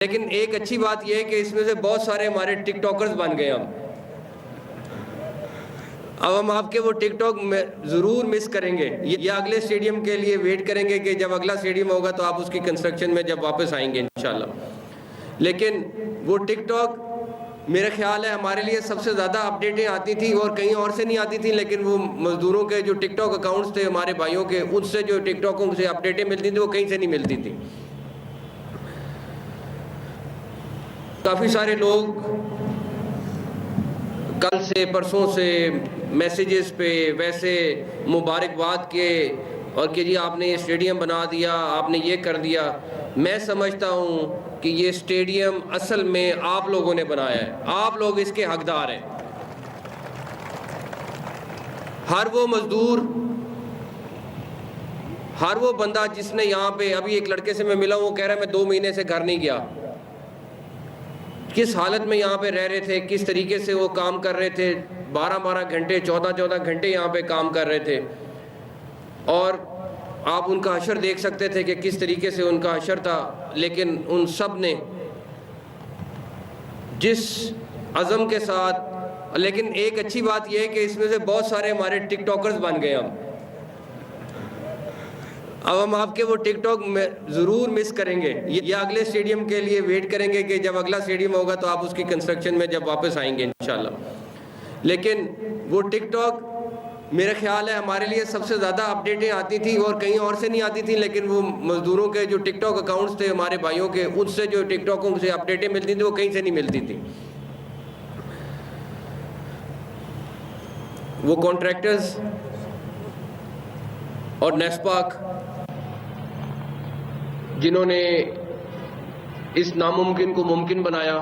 لیکن ایک اچھی بات یہ ہے کہ اس میں سے بہت سارے ہمارے ٹک ٹاکرز بن گئے اب ہم آپ کے وہ ٹک ٹاک ضرور مس کریں گے، یا اگلے سٹیڈیم کے لیے ویٹ کریں گے کہ جب اگلا سٹیڈیم ہوگا تو آپ اس کی کنسٹرکشن میں جب واپس آئیں گے انشاءاللہ۔ لیکن وہ ٹک ٹاک میرا خیال ہے ہمارے لیے سب سے زیادہ اپڈیٹیں آتی تھیں اور کہیں اور سے نہیں آتی تھیں، لیکن وہ مزدوروں کے جو ٹک ٹاک اکاؤنٹس تھے ہمارے بھائیوں کے، ان سے جو ٹک ٹاکوں سے اپڈیٹیں ملتی تھیں وہ کہیں سے نہیں ملتی تھیں۔ کافی سارے لوگ کل سے پرسوں سے میسیجز پہ ویسے مبارکباد کے اور کہ جی آپ نے یہ اسٹیڈیم بنا دیا، آپ نے یہ کر دیا۔ میں سمجھتا ہوں کہ یہ اسٹیڈیم اصل میں آپ لوگوں نے بنایا ہے، آپ لوگ اس کے حقدار ہیں۔ ہر وہ مزدور، ہر وہ بندہ جس نے یہاں پہ، ابھی ایک لڑکے سے میں ملا ہوں، وہ کہہ رہا ہے میں 2 مہینے سے گھر نہیں گیا، کس حالت میں یہاں پہ رہ رہے تھے، کس طریقے سے وہ کام کر رہے تھے، 12 گھنٹے 14 گھنٹے یہاں پہ کام کر رہے تھے، اور آپ ان کا حشر دیکھ سکتے تھے کہ کس طریقے سے ان کا حشر تھا۔ لیکن ان سب نے جس عزم کے ساتھ، لیکن ایک اچھی بات یہ ہے کہ اس میں سے بہت سارے ہمارے ٹک ٹاکرز بن گئے اب ہم آپ کے وہ ٹک ٹاک ضرور مس کریں گے، یا اگلے سٹیڈیم کے لیے ویٹ کریں گے کہ جب اگلا سٹیڈیم ہوگا تو آپ اس کی کنسٹرکشن میں جب واپس آئیں گے انشاءاللہ۔ لیکن وہ ٹک ٹاک میرا خیال ہے ہمارے لیے سب سے زیادہ اپڈیٹیں آتی تھیں اور کہیں اور سے نہیں آتی تھیں، لیکن وہ مزدوروں کے جو ٹک ٹاک اکاؤنٹس تھے ہمارے بھائیوں کے، ان سے جو ٹک ٹاکوں سے اپڈیٹیں ملتی تھیں وہ کہیں سے نہیں ملتی تھیں۔ وہ کانٹریکٹرز اور نیسپاک جنہوں نے اس ناممکن کو ممکن بنایا،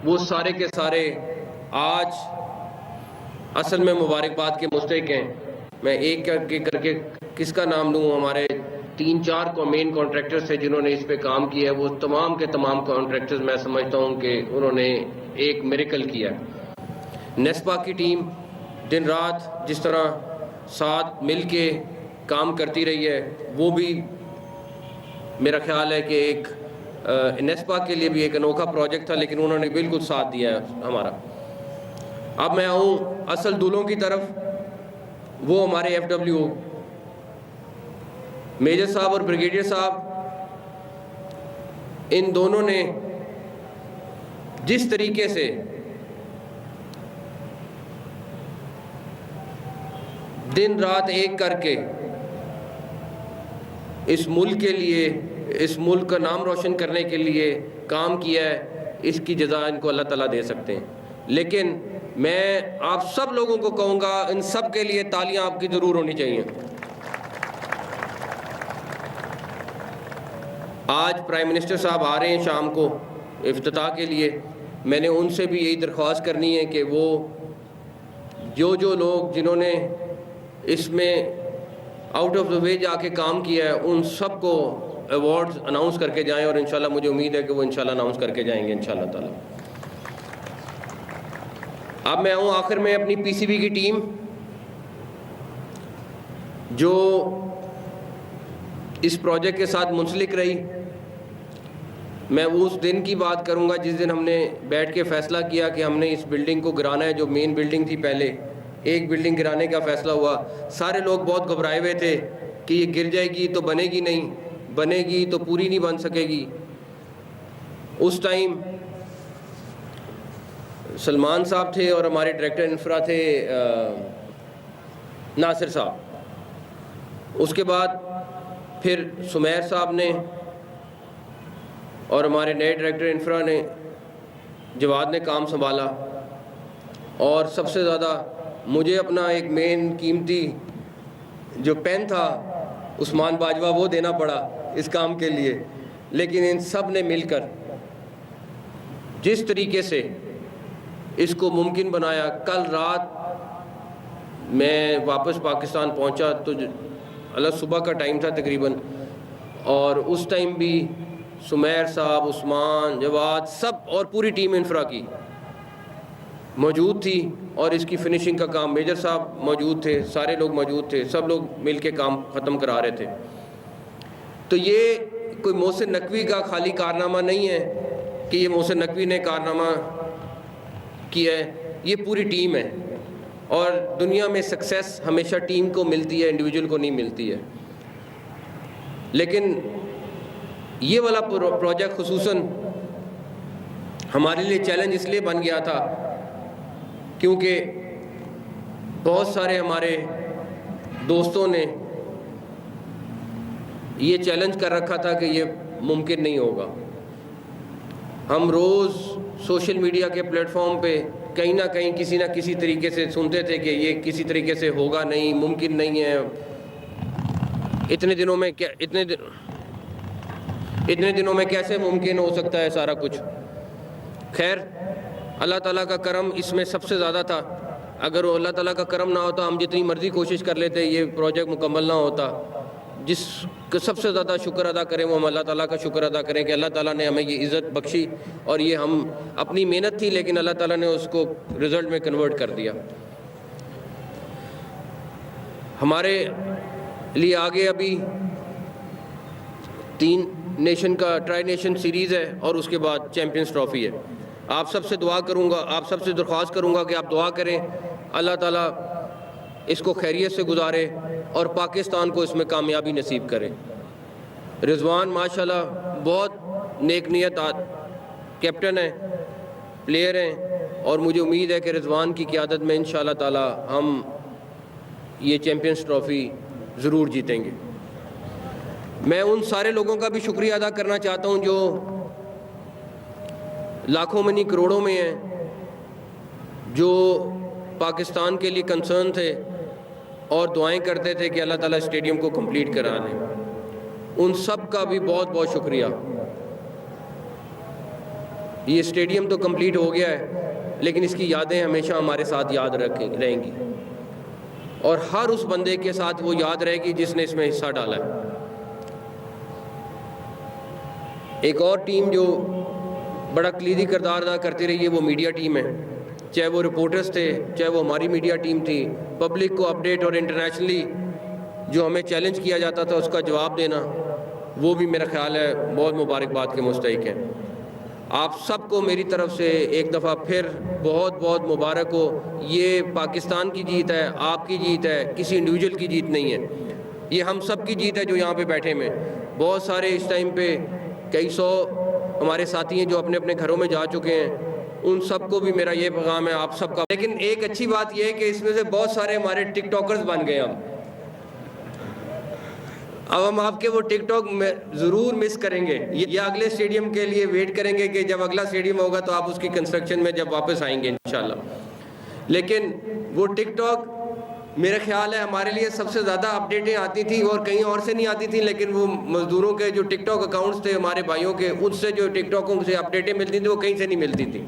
وہ سارے کے سارے آج اصل میں مبارکباد کے مستحق ہیں۔ میں ایک کر کے کس کا نام لوں، ہمارے 3-4 کو مین کانٹریکٹرز تھے جنہوں نے اس پہ کام کیا ہے، وہ تمام کے تمام کانٹریکٹرز میں سمجھتا ہوں کہ انہوں نے ایک میریکل کیا ہے۔ نیسپا کی ٹیم دن رات جس طرح ساتھ مل کے کام کرتی رہی ہے، وہ بھی میرا خیال ہے کہ ایک نیسپا کے لیے بھی ایک انوکھا پروجیکٹ تھا، لیکن انہوں نے بالکل ساتھ دیا ہے ہمارا۔ اب میں آؤں اصل دولوں کی طرف، وہ ہمارے ایف ڈبلیو میجر صاحب اور بریگیڈیئر صاحب، ان دونوں نے جس طریقے سے دن رات ایک کر کے اس ملک کے لیے، اس ملک کا نام روشن کرنے کے لیے کام کیا ہے، اس کی جزا ان کو اللہ تعالیٰ دے سکتے ہیں۔ لیکن میں آپ سب لوگوں کو کہوں گا، ان سب کے لیے تالیاں آپ کی ضرور ہونی چاہیے۔ آج پرائم منسٹر صاحب آ رہے ہیں شام کو افتتاح کے لیے، میں نے ان سے بھی یہی درخواست کرنی ہے کہ وہ جو لوگ جنہوں نے اس میں آؤٹ آف دا وے جا کے کام کیا ہے، ان سب کو ایوارڈز اناؤنس کر کے جائیں، اور انشاءاللہ مجھے امید ہے کہ وہ انشاءاللہ اناؤنس کر کے جائیں گے انشاءاللہ تعالی۔ اب میں آؤں آخر میں اپنی پی سی بی کی ٹیم، جو اس پروجیکٹ کے ساتھ منسلک رہی۔ میں اس دن کی بات کروں گا جس دن ہم نے بیٹھ کے فیصلہ کیا کہ ہم نے اس بلڈنگ کو گرانا ہے، جو مین بلڈنگ تھی پہلے، ایک بلڈنگ گرانے کا فیصلہ ہوا۔ سارے لوگ بہت گھبرائے ہوئے تھے کہ یہ گر جائے گی تو بنے گی نہیں، بنے گی تو پوری نہیں بن سکے گی۔ اس ٹائم سلمان صاحب تھے اور ہمارے ڈائریکٹر انفرا تھے ناصر صاحب۔ اس کے بعد پھر سمیر صاحب نے اور ہمارے نئے ڈائریکٹر انفرا نے، جواد نے کام سنبھالا، اور سب سے زیادہ مجھے اپنا ایک مین قیمتی جو پین تھا عثمان باجوہ وہ دینا پڑا اس کام کے لیے۔ لیکن ان سب نے مل کر جس طریقے سے اس کو ممکن بنایا۔ کل رات میں واپس پاکستان پہنچا تو صبح کا ٹائم تھا تقریباً، اور اس ٹائم بھی سمیر صاحب، عثمان، جواد، سب اور پوری ٹیم انفرا کی موجود تھی، اور اس کی فنشنگ کا کام میجر صاحب موجود تھے، سارے لوگ موجود تھے، سب لوگ مل کے کام ختم کرا رہے تھے۔ تو یہ کوئی محسن نقوی کا خالی کارنامہ نہیں ہے کہ یہ محسن نقوی نے کارنامہ کیا ہے، یہ پوری ٹیم ہے، اور دنیا میں سکسیس ہمیشہ ٹیم کو ملتی ہے، انڈیویجول کو نہیں ملتی ہے۔ لیکن یہ والا پروجیکٹ خصوصاً ہمارے لیے چیلنج اس لیے بن گیا تھا کیونکہ بہت سارے ہمارے دوستوں نے یہ چیلنج کر رکھا تھا کہ یہ ممکن نہیں ہوگا۔ ہم روز سوشل میڈیا کے پلیٹ فارم پہ کہیں نہ کہیں کسی نہ کسی طریقے سے سنتے تھے کہ یہ کسی طریقے سے ہوگا نہیں، ممکن نہیں ہے، اتنے دنوں میں کیسے ممکن ہو سکتا ہے سارا کچھ۔ خیر، اللہ تعالیٰ کا کرم اس میں سب سے زیادہ تھا۔ اگر وہ اللہ تعالیٰ کا کرم نہ ہوتا، ہم جتنی مرضی کوشش کر لیتے یہ پروجیکٹ مکمل نہ ہوتا۔ جس کا سب سے زیادہ شکر ادا کریں وہ ہم اللہ تعالیٰ کا شکر ادا کریں کہ اللہ تعالیٰ نے ہمیں یہ عزت بخشی، اور یہ ہم اپنی محنت تھی لیکن اللہ تعالیٰ نے اس کو رزلٹ میں کنورٹ کر دیا۔ ہمارے لیے آگے ابھی 3 نیشن کا ٹرائی نیشن سیریز ہے اور اس کے بعد چیمپئنز ٹرافی ہے۔ آپ سب سے دعا کروں گا، آپ سب سے درخواست کروں گا کہ آپ دعا کریں، اللہ تعالیٰ اس کو خیریت سے گزارے اور پاکستان کو اس میں کامیابی نصیب کرے۔ رضوان ماشاءاللہ بہت نیک نیت کیپٹن ہیں، پلیئر ہیں، اور مجھے امید ہے کہ رضوان کی قیادت میں انشاءاللہ تعالی ہم یہ چیمپئنز ٹرافی ضرور جیتیں گے۔ میں ان سارے لوگوں کا بھی شکریہ ادا کرنا چاہتا ہوں جو لاکھوں میں نہیں کروڑوں میں ہیں، جو پاکستان کے لیے کنسرن تھے اور دعائیں کرتے تھے کہ اللہ تعالیٰ اسٹیڈیم کو کمپلیٹ کرا دیں۔ ان سب کا بھی بہت بہت شکریہ۔ یہ اسٹیڈیم تو کمپلیٹ ہو گیا ہے لیکن اس کی یادیں ہمیشہ ہمارے ساتھ یاد رہیں گی، اور ہر اس بندے کے ساتھ وہ یاد رہے گی جس نے اس میں حصہ ڈالا ہے۔ ایک اور ٹیم جو بڑا کلیدی کردار ادا کرتی رہی ہے وہ میڈیا ٹیم ہے، چاہے وہ رپورٹرز تھے، چاہے وہ ہماری میڈیا ٹیم تھی۔ پبلک کو اپڈیٹ اور انٹرنیشنلی جو ہمیں چیلنج کیا جاتا تھا اس کا جواب دینا، وہ بھی میرا خیال ہے بہت مبارکباد کے مستحق ہیں۔ آپ سب کو میری طرف سے ایک دفعہ پھر بہت بہت مبارک ہو۔ یہ پاکستان کی جیت ہے، آپ کی جیت ہے، کسی انڈیویجول کی جیت نہیں ہے، یہ ہم سب کی جیت ہے جو یہاں پہ بیٹھے ہیں۔ بہت سارے اس ٹائم پہ کئی سو ہمارے ساتھی ہیں جو اپنے اپنے گھروں میں جا چکے ہیں، ان سب کو بھی میرا یہ پیغام ہے آپ سب کا۔ لیکن ایک اچھی بات یہ ہے کہ اس میں سے بہت سارے ہمارے ٹک ٹاکرز بن گئے۔ اب ہم آپ کے وہ ٹک ٹاک میں ضرور مس کریں گے، یا اگلے اسٹیڈیم کے لیے ویٹ کریں گے کہ جب اگلا اسٹیڈیم ہوگا تو آپ اس کی کنسٹرکشن میں جب واپس آئیں گے انشاءاللہ۔ لیکن وہ ٹک ٹاک میرا خیال ہے ہمارے لیے سب سے زیادہ اپڈیٹیں آتی تھیں اور کہیں اور سے نہیں آتی تھیں، لیکن وہ مزدوروں کے جو ٹک ٹاک اکاؤنٹس تھے ہمارے بھائیوں کے، ان سے جو ٹک ٹاکوں سے اپڈیٹیں ملتی تھیں وہ کہیں سے نہیں ملتی تھیں۔